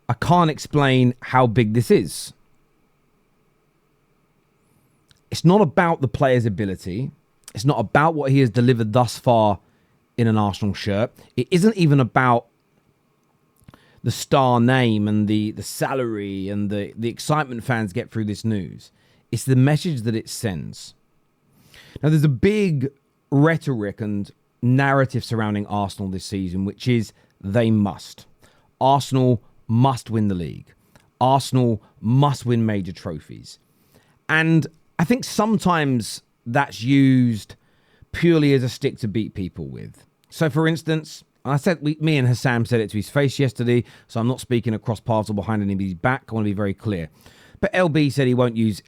I can't explain how big this is. It's not about the player's ability. It's not about what he has delivered thus far in an Arsenal shirt. It isn't even about the star name and the salary and the excitement fans get through this news. It's the message that it sends. Now, there's a big rhetoric and narrative surrounding Arsenal this season, which is they must. Arsenal must win the league. Arsenal must win major trophies. And I think sometimes that's used purely as a stick to beat people with. So, for instance, I said, me and Hassam said it to his face yesterday, so I'm not speaking across paths or behind anybody's back. I want to be very clear. But LB said he won't use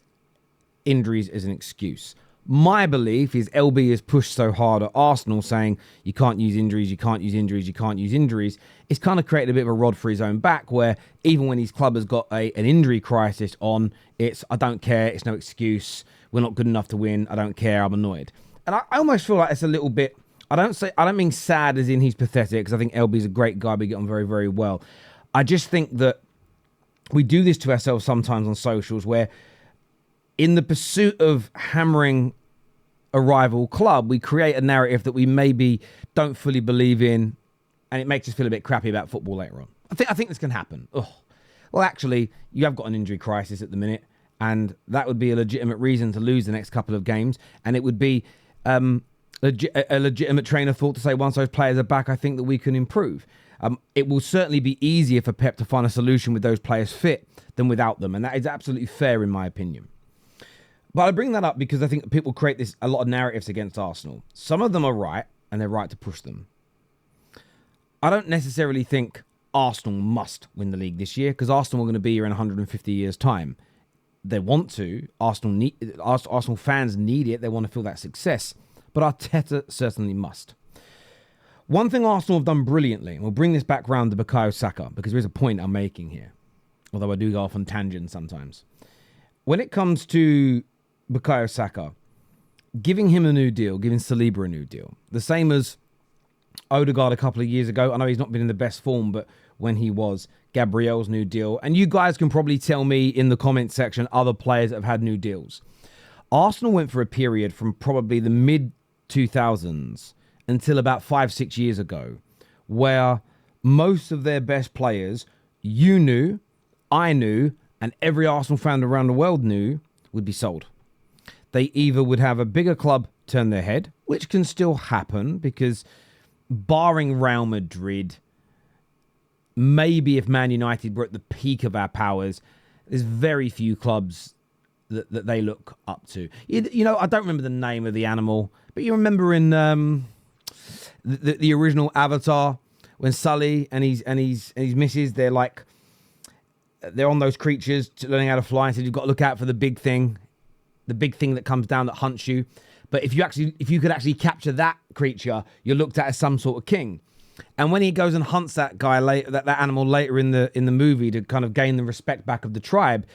injuries as an excuse. My belief is LB has pushed so hard at Arsenal saying you can't use injuries, you can't use injuries, you can't use injuries. It's kind of created a bit of a rod for his own back where even when his club has got an injury crisis on, it's I don't care, it's no excuse, we're not good enough to win, I don't care, I'm annoyed. And I almost feel like it's a little bit, I don't mean sad as in he's pathetic, because I think LB's a great guy, we get on very, very well. I just think that we do this to ourselves sometimes on socials where in the pursuit of hammering a rival club, we create a narrative that we maybe don't fully believe in, and it makes us feel a bit crappy about football later on. I think this can happen. Ugh. Well, actually, you have got an injury crisis at the minute, and that would be a legitimate reason to lose the next couple of games, and it would be a legitimate train of thought to say once those players are back, I think that we can improve. It will certainly be easier for Pep to find a solution with those players fit than without them, and that is absolutely fair in my opinion. But I bring that up because I think people create a lot of narratives against Arsenal. Some of them are right, and they're right to push them. I don't necessarily think Arsenal must win the league this year because Arsenal are going to be here in 150 years' time. They want to. Arsenal fans need it. They want to feel that success. But Arteta certainly must. One thing Arsenal have done brilliantly, and we'll bring this back round to Bukayo Saka because there is a point I'm making here, although I do go off on tangents sometimes. When it comes to Bukayo Saka, giving him a new deal, giving Saliba a new deal, the same as Odegaard a couple of years ago. I know he's not been in the best form, but when he was, Gabriel's new deal. And you guys can probably tell me in the comment section other players that have had new deals. Arsenal went for a period from probably the mid-2000s until about 5-6 years ago, where most of their best players, you knew, I knew, and every Arsenal fan around the world knew, would be sold. They either would have a bigger club turn their head, which can still happen because barring Real Madrid, maybe if Man United were at the peak of our powers, there's very few clubs that they look up to. You know, I don't remember the name of the animal, but you remember in the original Avatar when Sully and his missus, they're on those creatures learning how to fly, and said you've got to look out for the big thing that comes down that hunts you. But if you could actually capture that creature, you're looked at as some sort of king. And when he goes and hunts that guy later, that animal later in the movie to kind of gain the respect back of the tribe,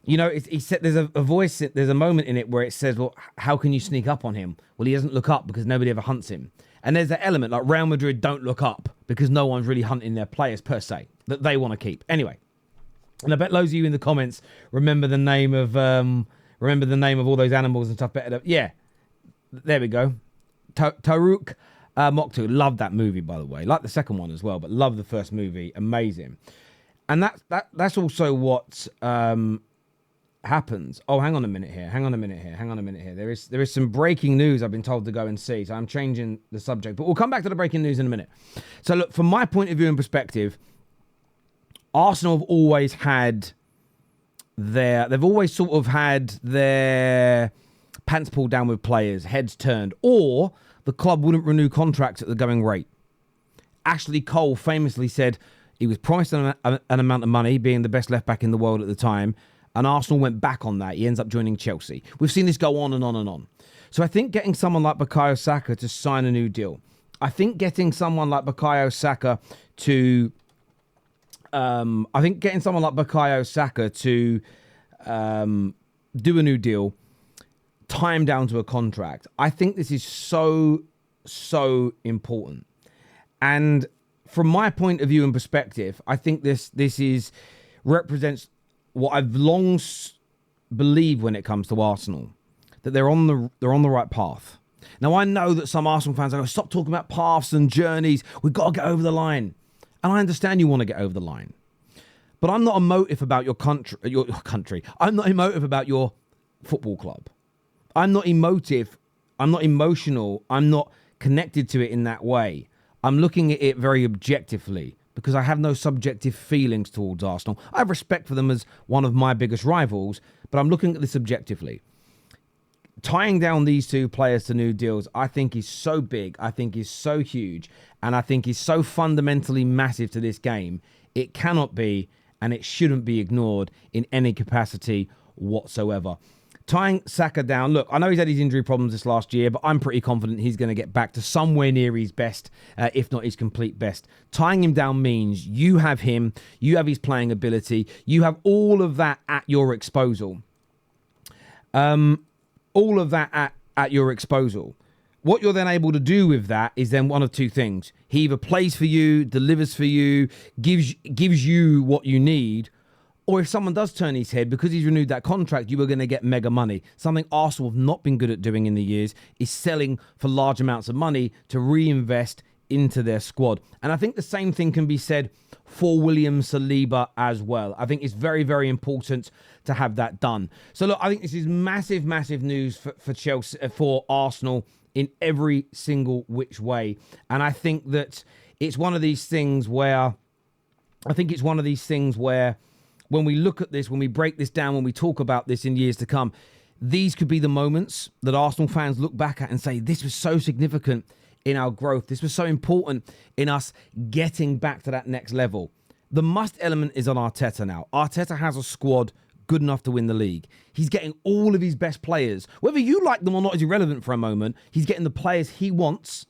you know, he said there's a voice, there's a moment in it where it says, well, how can you sneak up on him? Well, he doesn't look up because nobody ever hunts him. And there's that element like Real Madrid don't look up because no one's really hunting their players per se that they want to keep. Anyway, and I bet loads of you in the comments remember the name of all those animals and stuff better. Yeah, there we go. Taruk Mokhtar. Loved that movie, by the way. Like the second one as well, but love the first movie. Amazing. And that's also what happens. Oh, hang on a minute here. There is some breaking news I've been told to go and see. So I'm changing the subject, but we'll come back to the breaking news in a minute. So look, from my point of view and perspective, Arsenal have always had they've always sort of had their pants pulled down with players, heads turned, or the club wouldn't renew contracts at the going rate. Ashley Cole famously said he was promised an amount of money, being the best left back in the world at the time, and Arsenal went back on that. He ends up joining Chelsea. We've seen this go on and on and on. So I think getting someone like Bukayo Saka to sign a new deal, I think getting someone like Bukayo Saka to do a new deal, time down to a contract. I think this is so important. And from my point of view and perspective, I think this represents what I've long believed when it comes to Arsenal, that they're on the right path. Now, I know that some Arsenal fans are going, stop talking about paths and journeys. We've got to get over the line. And I understand you want to get over the line. But I'm not emotive about your country. I'm not emotive about your football club. I'm not emotive. I'm not emotional. I'm not connected to it in that way. I'm looking at it very objectively because I have no subjective feelings towards Arsenal. I have respect for them as one of my biggest rivals, but I'm looking at this objectively. Tying down these two players to new deals, I think is so big, I think is so huge, and I think is so fundamentally massive to this game. It cannot be, and it shouldn't be ignored in any capacity whatsoever. Tying Saka down, look, I know he's had his injury problems this last year, but I'm pretty confident he's going to get back to somewhere near his best, if not his complete best. Tying him down means you have him, you have his playing ability, you have all of that at your disposal. All of that at your disposal. What you're then able to do with that is then one of two things. He either plays for you, delivers for you, gives you what you need, or if someone does turn his head, because he's renewed that contract, you are going to get mega money. Something Arsenal have not been good at doing in the years is selling for large amounts of money to reinvest into their squad. And I think the same thing can be said for William Saliba as well. I think it's very, very important to have that done. So look, I think this is massive, massive news for Chelsea, for Arsenal in every single which way. And I think that it's one of these things where when we look at this, when we break this down, when we talk about this in years to come, these could be the moments that Arsenal fans look back at and say, this was so significant in our growth. This was so important in us getting back to that next level. The must element is on Arteta now. Arteta has a squad good enough to win the league. He's getting all of his best players. Whether you like them or not is irrelevant for a moment. He's getting the players he wants,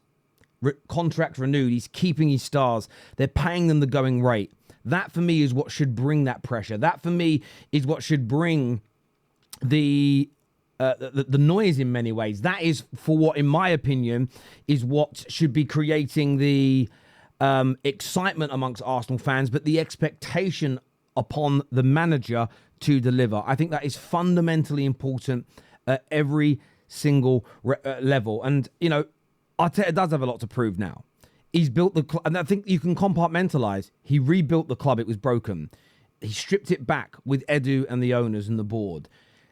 contract renewed. He's keeping his stars. They're paying them the going rate. That, for me, is what should bring that pressure. That, for me, is what should bring the noise in many ways. That is for what, in my opinion, is what should be creating the excitement amongst Arsenal fans, but the expectation upon the manager to deliver. I think that is fundamentally important at every single level. And, you know, Arteta does have a lot to prove now. He's built the club, and I think you can compartmentalize. He rebuilt the club. It was broken. He stripped it back with Edu and the owners and the board.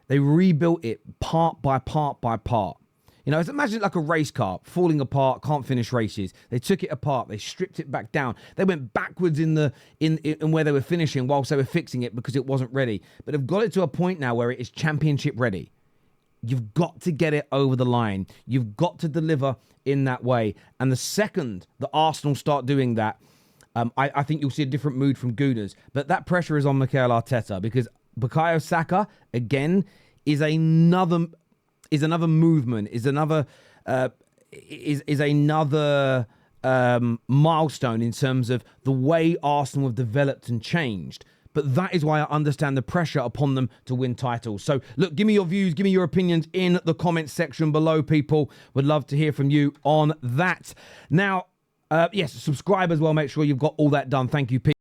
They rebuilt it part by part by part. You know, imagine like a race car falling apart, can't finish races. They took it apart. They stripped it back down. They went backwards in where they were finishing whilst they were fixing it because it wasn't ready. But they've got it to a point now where it is championship ready. You've got to get it over the line. You've got to deliver in that way. And the second that Arsenal start doing that, I think you'll see a different mood from Gunners. But that pressure is on Mikel Arteta because Bukayo Saka, again, is another movement, is another milestone in terms of the way Arsenal have developed and changed. But that is why I understand the pressure upon them to win titles. So, look, give me your views, give me your opinions in the comments section below, people. Would love to hear from you on that. Now, yes, subscribe as well. Make sure you've got all that done. Thank you, people.